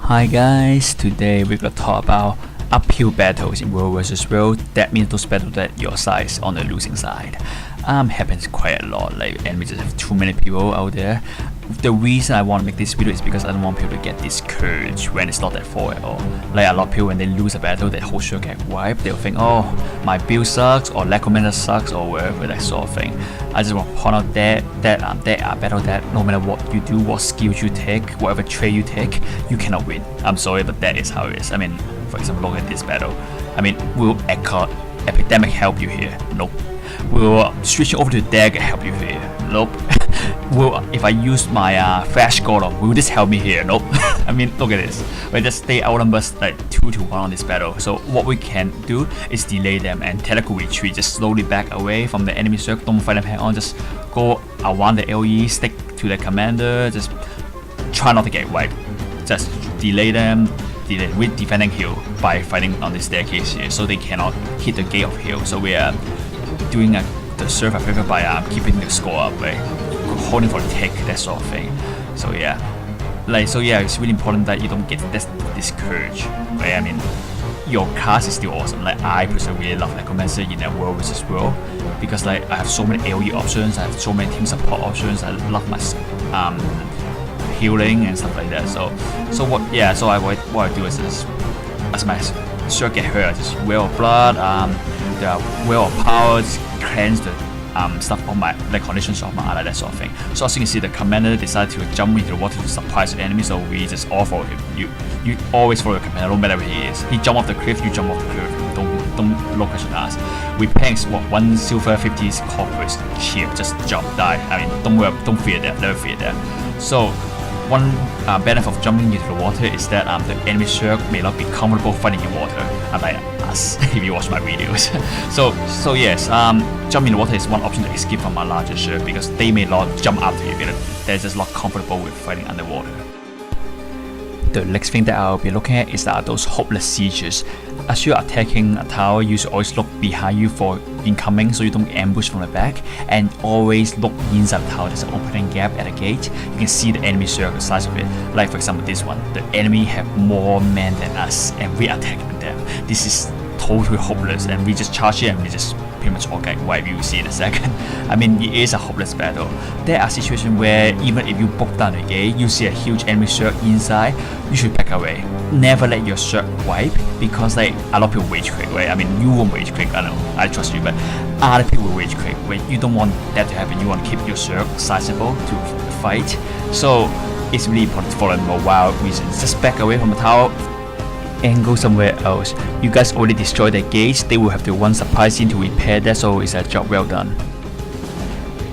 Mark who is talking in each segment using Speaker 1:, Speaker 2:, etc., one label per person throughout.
Speaker 1: Hi guys, today we're gonna talk about uphill battles in World vs. World. That means those battles that your side is on the losing side. Happens quite a lot, and we just have too many people out there. The reason I want to make this video is because I don't want people to get discouraged when it's not that far at all. Like a lot of people, when they lose a battle, their whole show get wiped, they'll think, oh, my build sucks, or Necromancers sucks, or whatever, that sort of thing. I just want to point out that a battle that no matter what you do, what skills you take, whatever trait you take, you cannot win. I'm sorry, but that is how it is. I mean, for example, look at this battle. I mean, will Epidemic help you here? Nope. Will switching over to Dagger help you here? Nope. Will, if I use my Flash Golem, will this help me here? Nope. I mean, look at this. We just stay outnumbered like 2-1 on this battle. So what we can do is delay them and tactical retreat. Just slowly back away from the enemy circle. Don't fight them head on. Just go around the LE, stick to the commander. Just try not to get wiped. Just delay them. With defending hill by fighting on the staircase here, so they cannot hit the gate of hill. So we are doing the serve a favor by keeping the score up, right? Holding for the tick, that sort of thing. So yeah, it's really important that you don't get discouraged, right? I mean, your class is still awesome. Like, I personally really love Necromancer in that World vs. World because like I have so many AoE options, I have so many team support options. I love my healing and stuff like that. So what I do is just, as my shirt get hurt, I just Well of Blood, the Well of Power, just cleanse the stuff on my conditions of my ally, that sort of thing. So as you can see, the commander decided to jump into the water to surprise the enemy, so we just all follow him. You always follow the commander, no matter where he is. He jump off the cliff, you jump off the cliff. Don't no question asked. We paying what, 1 silver 50 corpus, cheap, just jump, die. I mean, don't fear that, never fear that. So one benefit of jumping into the water is that the enemy Zerg may not be comfortable fighting in water, unlike us if you watch my videos. so yes, jumping in the water is one option to escape from a larger Zerg because they may not jump after you, they're just not comfortable with fighting underwater. The next thing that I'll be looking at is those hopeless sieges. As you're attacking a tower, you should always look behind you for incoming so you don't ambush from the back, and always look inside the tower. There's an opening gap at the gate. You can see the enemy circle, the size of it. Like for example this one, the enemy have more men than us and we are attacking them. This is totally hopeless and we just charge it and we just pretty much all get wiped. You will see in a second. I mean, it is a hopeless battle. There are situations where even if you broke down the gate, you see a huge enemy Zerg inside, you should back away. Never let your Zerg wipe because like a lot of people rage quit, right? I mean, you won't rage quit, I know, I trust you, but other people will rage quit. When you don't want that to happen, you want to keep your Zerg sizable to fight. So it's really important for a mobile reasons. Just back away from the tower and go somewhere else. You guys already destroyed the gates, they will have to one surprise in to repair that, so it's a job well done.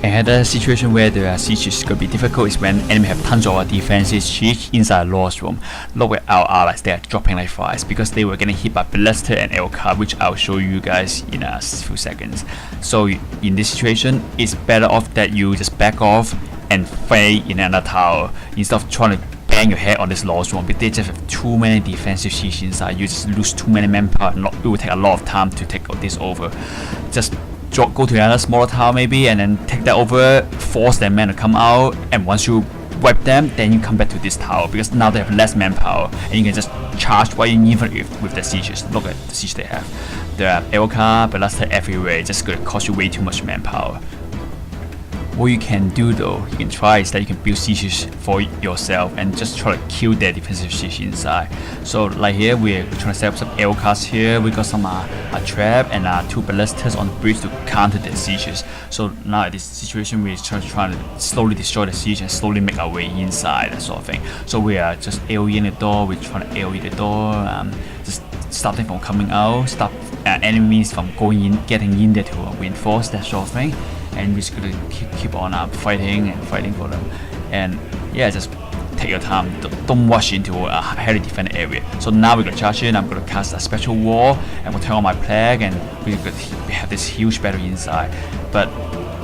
Speaker 1: Another situation where the siege is going to be difficult is when enemy have tons of defensive siege inside a lost room. Look at our allies, they are dropping like flies because they were getting hit by Ballista and Elka, which I'll show you guys in a few seconds. So in this situation, it's better off that you just back off and fight in another tower instead of trying to bang your head on this lost room. But they just have too many defensive siege inside, you just lose too many manpower and it will take a lot of time to take this over. Just go to another smaller tower maybe and then take that over, force their men to come out, and once you wipe them, then you come back to this tower because now they have less manpower and you can just charge right in even with the sieges. Look at the siege they have. There are Elka, Ballista everywhere, it's just gonna cost you way too much manpower. What you can do though, you can try is that you can build sieges for yourself and just try to kill their defensive siege inside. So like here, we're trying to set up some Elkas here, we got some a trap and 2 ballistas on the bridge to counter the sieges. So now at this situation, we're trying to slowly destroy the siege and slowly make our way inside, that sort of thing. So we are just AoE the door, we're trying to AoE the door, just stop them from coming out, stop enemies from going in, getting in there to reinforce, that sort of thing. And we're just gonna keep on fighting for them, and yeah, just take your time, don't rush into a heavily defended area. So now we're gonna charge in, I'm gonna cast a special wall and we'll turn on my plague and we have this huge battle inside. But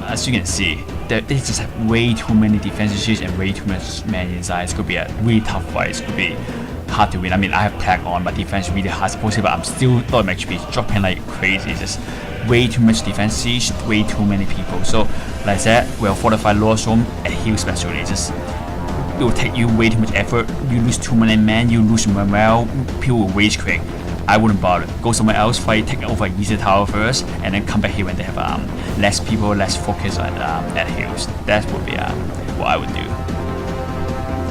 Speaker 1: as you can see, they just have way too many defensive shields and way too much men inside. It's gonna be a really tough fight, it's gonna be hard to win. I mean, I have plague on, my defense is really hard supposedly, but I'm still not HP dropping like crazy. It's just way too much defense siege, way too many people. So like I said, we'll fortify lower zone and heal especially. Just it will take you way too much effort. You lose too many men, you lose morale, people will rage quit. I wouldn't bother. Go somewhere else, fight, take over an easier tower first, and then come back here when they have less people, less focus on at hills. That would be what I would do.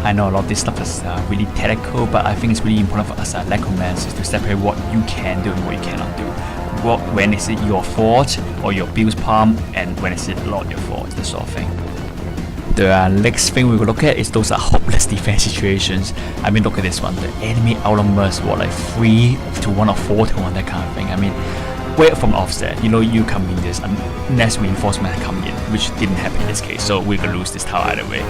Speaker 1: I know a lot of this stuff is really technical, but I think it's really important for us Necromancers to separate what you can do and what you cannot do. When is it your fault or your build's palm, and when is it not your fault, that sort of thing. The next thing we will look at is those hopeless defense situations. I mean, look at this one. The enemy outnumbers what, like 3 to 1 or 4 to 1, that kind of thing. I mean, wait from offset. You know, you come in this unless reinforcement come in, which didn't happen in this case. So we're gonna lose this tower either way.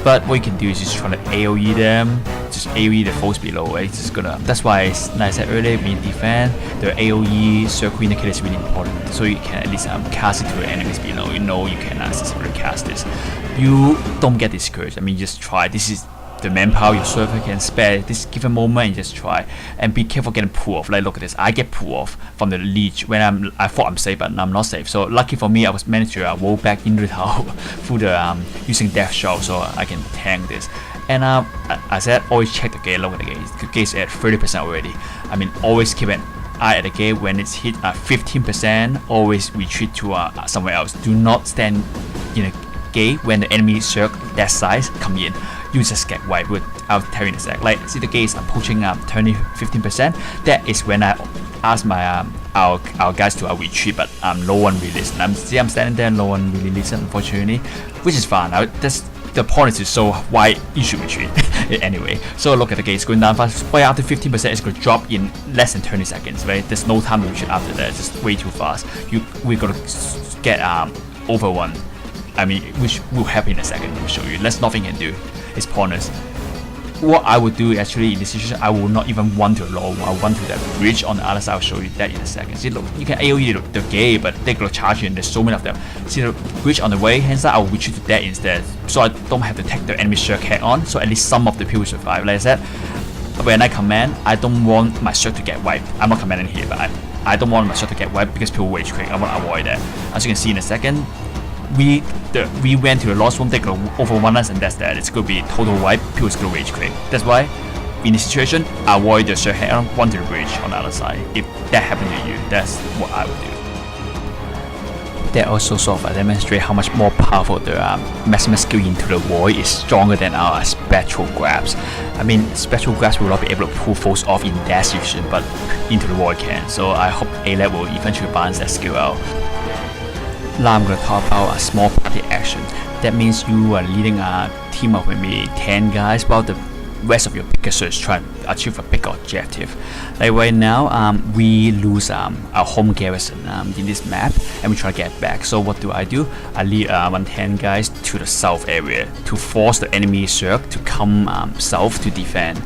Speaker 1: But what you can do is just try to AOE them, just AOE the foes below. It's just gonna. That's why, like I said earlier, when you defend, the AOE circle indicator is really important. So you can at least cast it to the enemies below. You know you can successfully cast this. You don't get discouraged. I mean, just try. This is the manpower your server can spare this given moment, and just try and be careful getting pulled off. Like, look at this, I get pulled off from the leech when I thought I'm safe, but I'm not safe. So lucky for me, I was managed to roll back into the tower through the using death shot, so I can tank this. And I said always check the gate. Look at the gate. The gate's at 30% already. I mean, always keep an eye at the gate. When it's hit 15%, always retreat to somewhere else. Do not stand in a gate when the enemy circle that size come in. You just get wiped. I'll tell you in a sec. Like, see the gates approaching 15%. That is when I ask my our guys to retreat, but no one really listen. I'm standing there, no one really listen, unfortunately, which is fine. That's the point is to show why you should retreat. Anyway, so look at the gates going down fast. Right after 15%, it's going to drop in less than 20 seconds. Right, there's no time to retreat after that. It's just way too fast. We're gonna get over one. I mean, which will happen in a second. I'll show you. There's nothing you can do. It's pointless. What I would do actually in this situation, I will not even run to the low. I'll run to that bridge on the other side. I'll show you that in a second. See, look, you can AOE the gate, but they're gonna charge you, and there's so many of them. See the bridge on the right hand side, I'll retreat to that instead, so I don't have to take the enemy circle head on. So at least some of the people survive. Like I said, when I command, I don't want my circle to get wiped. I'm not commanding here, but I don't want my circle to get wiped because people rage quick. I want to avoid that. As you can see in a second, we went to the lost room, they go overrun us, and that's that. It's gonna be total wipe. People's gonna rage quick. That's why in this situation, avoid the circle head on, run to the bridge on the other side. If that happened to you, that's what I would do. That also sort of demonstrate how much more powerful the maximum skill into the void is stronger than our spectral grabs. I mean, spectral grabs will not be able to pull foes off in that situation, but into the void can. So I hope A-Lab will eventually balance that skill out. Now I'm going to talk about a small party action. That means you are leading a team of maybe 10 guys while the rest of your pickers try to achieve a big objective. Like right now, we lose our home garrison in this map, and we try to get back. So what do? I lead 110 guys to the south area to force the enemy circle to come south to defend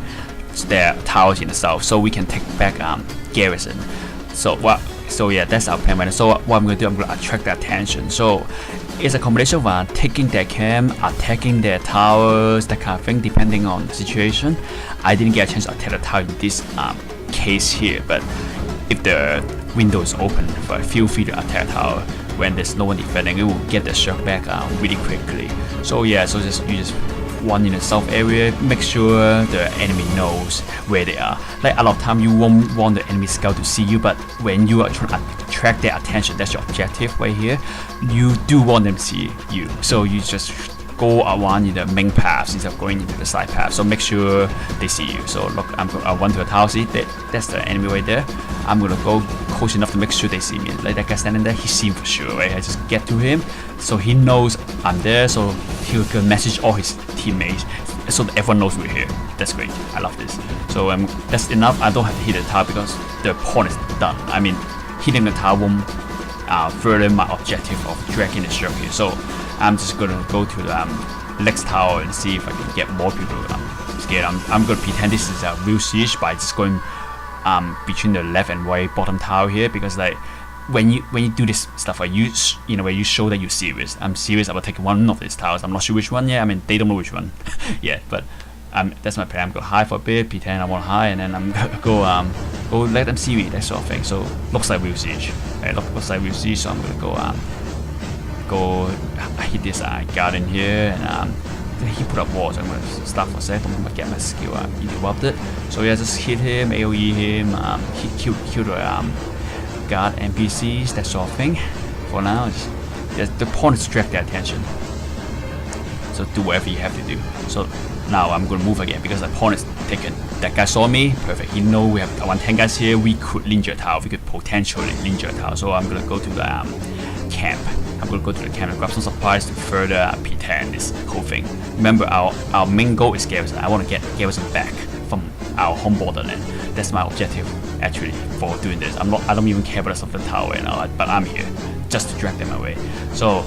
Speaker 1: their towers in the south, so we can take back garrison. So yeah, that's our plan right now. So what I'm going to do, I'm going to attract their attention. So it's a combination of taking their camp, attacking their towers, that kind of thing, depending on the situation. I didn't get a chance to attack the tower in this case here, but if the window is open, feel free to attack the tower. When there's no one defending, it will get the circle back really quickly. So yeah, so you just one in the south area, make sure the enemy knows where they are. Like a lot of time you won't want the enemy scout to see you, but when you are trying to attract their attention, that's your objective right here, you do want them to see you. So you just go around in the main paths instead of going into the side path. So make sure they see you. So look, I run to the tower, see that's the enemy right there. I'm gonna go close enough to make sure they see me. Like that guy standing there, he seen for sure, right? I just get to him, so he knows I'm there, so he can message all his teammates, so that everyone knows we're here. That's great. I love this. So that's enough. I don't have to hit the tower because the point is done. I mean, hitting the tower won't further my objective of dragging the circle here. So I'm just gonna go to the next tower and see if I can get more people scared. I'm gonna pretend this is a real siege by just going between the left and right bottom tower here, because like when you do this stuff, like you show that you're serious. I'm serious about taking one of these towers. I'm not sure which one yet. I mean, they don't know which one yet, but that's my plan. I'm gonna hide for a bit, pretend I want to hide, and then I'm gonna go let them see me, that sort of thing. So looks like real siege. Right, looks like real siege. So I'm gonna go hit this garden here and he put up walls. I'm gonna stop for a sec. I'm gonna get my skill interrupted. So yeah, just hit him, AOE him, kill the guard NPCs, that sort of thing. For now, the point is to direct their attention. So do whatever you have to do. So now I'm gonna move again because the point is taken. That guy saw me, perfect. He know we have 110 guys here. We could ninja tower. We could potentially ninja tower. So I'm gonna go to the camp. I'm gonna go to the camp and grab some supplies to further P10 this whole thing. Remember, our main goal is Garrison. I want to get Garrison back from our home borderland. That's my objective actually for doing this. I don't even care about the Southern Tower and all that, but I'm here just to drag them away. So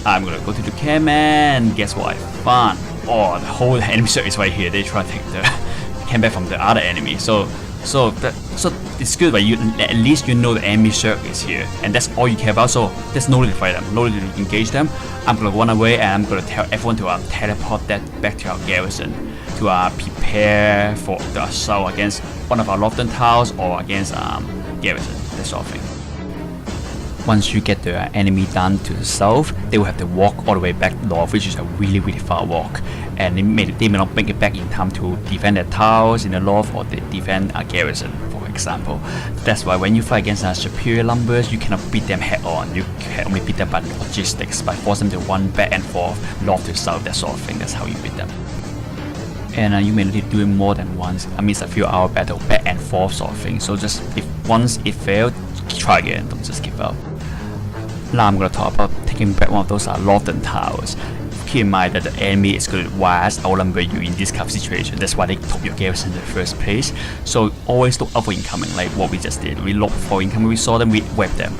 Speaker 1: I'm gonna go to the camp and guess what I found? Oh, the whole enemy circle is right here. They try to take the camp back from the other enemy. So it's good, but at least you know the enemy circle is here, and that's all you care about. So there's no need to fight them, no need to engage them. I'm gonna run away and I'm gonna tell everyone to teleport that back to our garrison to prepare for the assault against one of our Lofton towers or against garrison, that sort of thing. Once you get the enemy down to the south, they will have to walk all the way back north, which is a really far walk, and they may not make it back in time to defend their towers in the north or they defend a garrison, for example. That's why when you fight against superior numbers, you cannot beat them head on. You can only beat them by logistics, by forcing them to run back and forth, north to south, that sort of thing. That's how you beat them. And you may need to do it more than once. I mean, it's a few hour battle, back and forth sort of thing. So just if once it failed, try again, don't just give up. Now I'm going to talk about taking back one of those Lofton towers. Keep in mind that the enemy is going to vast outnumber you in this kind of situation. That's why they took your garrison in the first place. So always look out for incoming, like what we just did. We looked for incoming, we saw them, we wept them.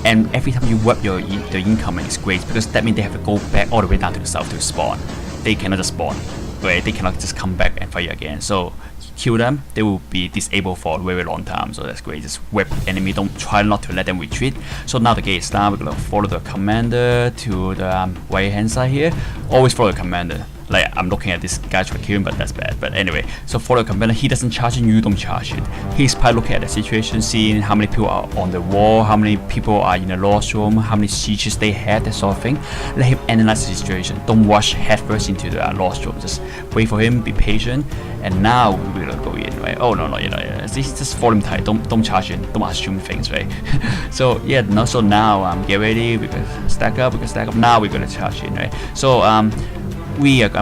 Speaker 1: And every time you web the incoming is great because that means they have to go back all the way down to the south to spawn. They cannot just spawn, right? They cannot just come back and fight again. So kill them, they will be disabled for a very long time. So that's great. Just web enemy, don't try not to let them retreat. So now the game is done. We're gonna follow the commander to the right hand side here. Always follow the commander. Like I'm looking at this guy trying to kill him, but that's bad. But anyway, so follow the commander. He doesn't charge it, you don't charge it. He's probably looking at the situation, seeing how many people are on the wall, how many people are in the lost room, how many sieges they had, that sort of thing. Let him analyze the situation. Don't rush headfirst into the lost room. Just wait for him, be patient. And now we're gonna go in, right? Oh no, just follow him tight. Don't charge in. Don't assume things, right? So yeah, no. So now get ready. We can stack up. Now we're gonna charge in, right? So I'm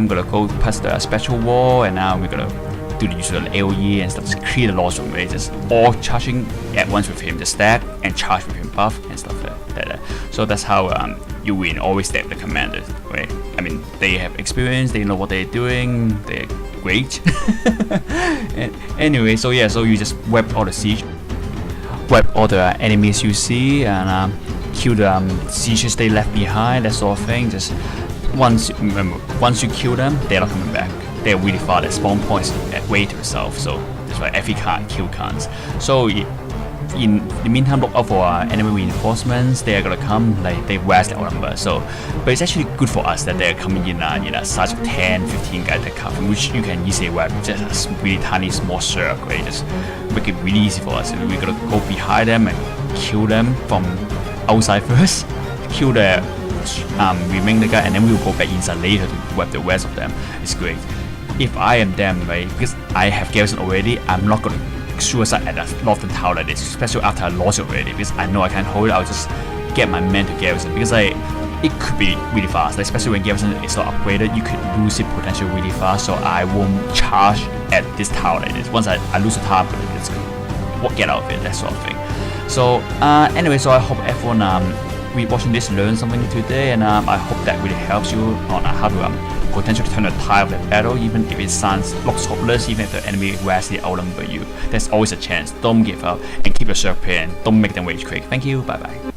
Speaker 1: gonna go past the special wall, and now we're gonna do the usual AOE and stuff to clear the lost room, right? Just all charging at once with him, just stack and charge with him, buff and stuff like that. So that's how you win. Always stack the commanders, right? I mean, they have experience, they know what they're doing, they're great. And anyway, so yeah, so you just wipe all the siege, wipe all the enemies you see, and kill the sieges they left behind, that sort of thing. Just once you kill them, they're not coming back. They're really far. Their spawn points way to the south, so that's why every card kill cans. So in the meantime, look out for enemy reinforcements. They are gonna come, like they vast their number. So, but it's actually good for us that they're coming in a size of 10, 15 guys that come, which you can easily wipe with just a really tiny small circle. Right? Just make it really easy for us. We're gonna go behind them and kill them from outside first. Kill the remaining guy, and then we will go back inside later to wipe the rest of them. It's great. If I am them, right, because I have garrison already, I'm not gonna suicide at a Lofton tower like this, especially after I lost it already, because I know I can't hold it. I'll just get my men to garrison, because it could be really fast, like, especially when garrison is not upgraded. You could lose it potentially really fast, so I won't charge at this tower like this. Once I lose the tower, it's gonna get out of it, that sort of thing. So anyway, so I hope everyone watching this learned something today, and I hope that really helps you on how to potentially turn the tide of the battle, even if it looks hopeless, even if the enemy vastly outnumber you. There's always a chance. Don't give up and keep your circle and don't make them rage quick. Thank you. Bye bye.